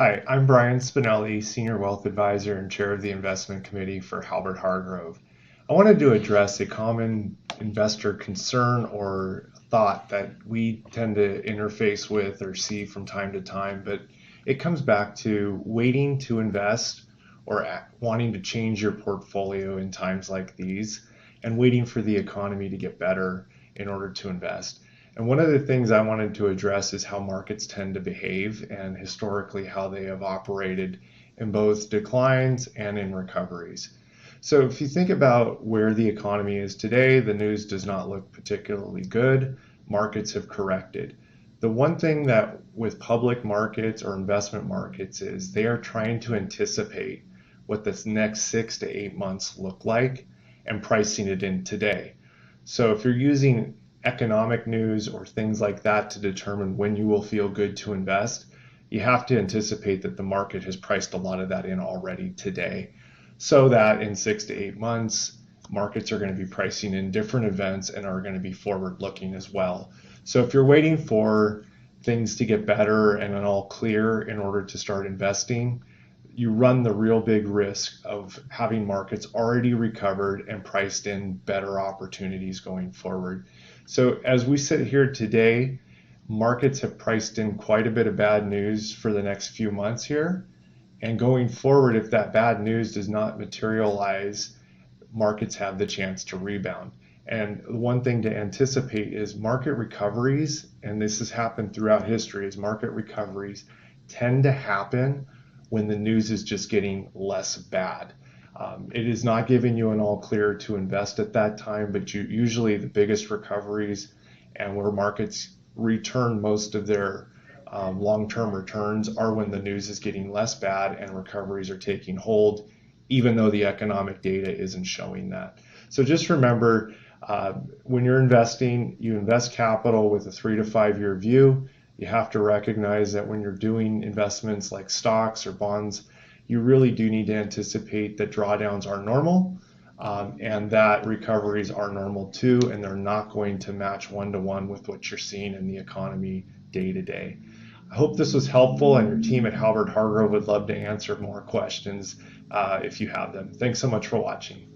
Hi, I'm Brian Spinelli, Senior Wealth Advisor and Chair of the Investment Committee for Halbert Hargrove. I wanted to address a common investor concern or thought that we tend to interface with or see from time to time, but it comes back to waiting to invest or wanting to change your portfolio in times like these and waiting for the economy to get better in order to invest. And one of the things I wanted to address is how markets tend to behave and historically how they have operated in both declines and in recoveries. So if you think about where the economy is today, the news does not look particularly good. Markets have corrected. The one thing that with public markets or investment markets is they are trying to anticipate what this next 6 to 8 months look like and pricing it in today. So if you're using economic news or things like that to determine when you will feel good to invest, you have to anticipate that the market has priced a lot of that in already today, so that in 6 to 8 months, markets are going to be pricing in different events and are going to be forward looking as well. So if you're waiting for things to get better and an all clear in order to start investing, you run the real big risk of having markets already recovered and priced in better opportunities going forward. So as we sit here today, markets have priced in quite a bit of bad news for the next few months here. And going forward, if that bad news does not materialize, markets have the chance to rebound. And one thing to anticipate is market recoveries, and this has happened throughout history, is market recoveries tend to happen when the news is just getting less bad. It is not giving you an all clear to invest at that time, but usually the biggest recoveries and where markets return most of their long-term returns are when the news is getting less bad and recoveries are taking hold, even though the economic data isn't showing that. So just remember, when you're investing, you invest capital with a 3 to 5 year view. You have to recognize that when you're doing investments like stocks or bonds, you really do need to anticipate that drawdowns are normal and that recoveries are normal too, and they're not going to match one-to-one with what you're seeing in the economy day to day. I hope this was helpful, and your team at Halbert Hargrove would love to answer more questions if you have them. Thanks so much for watching.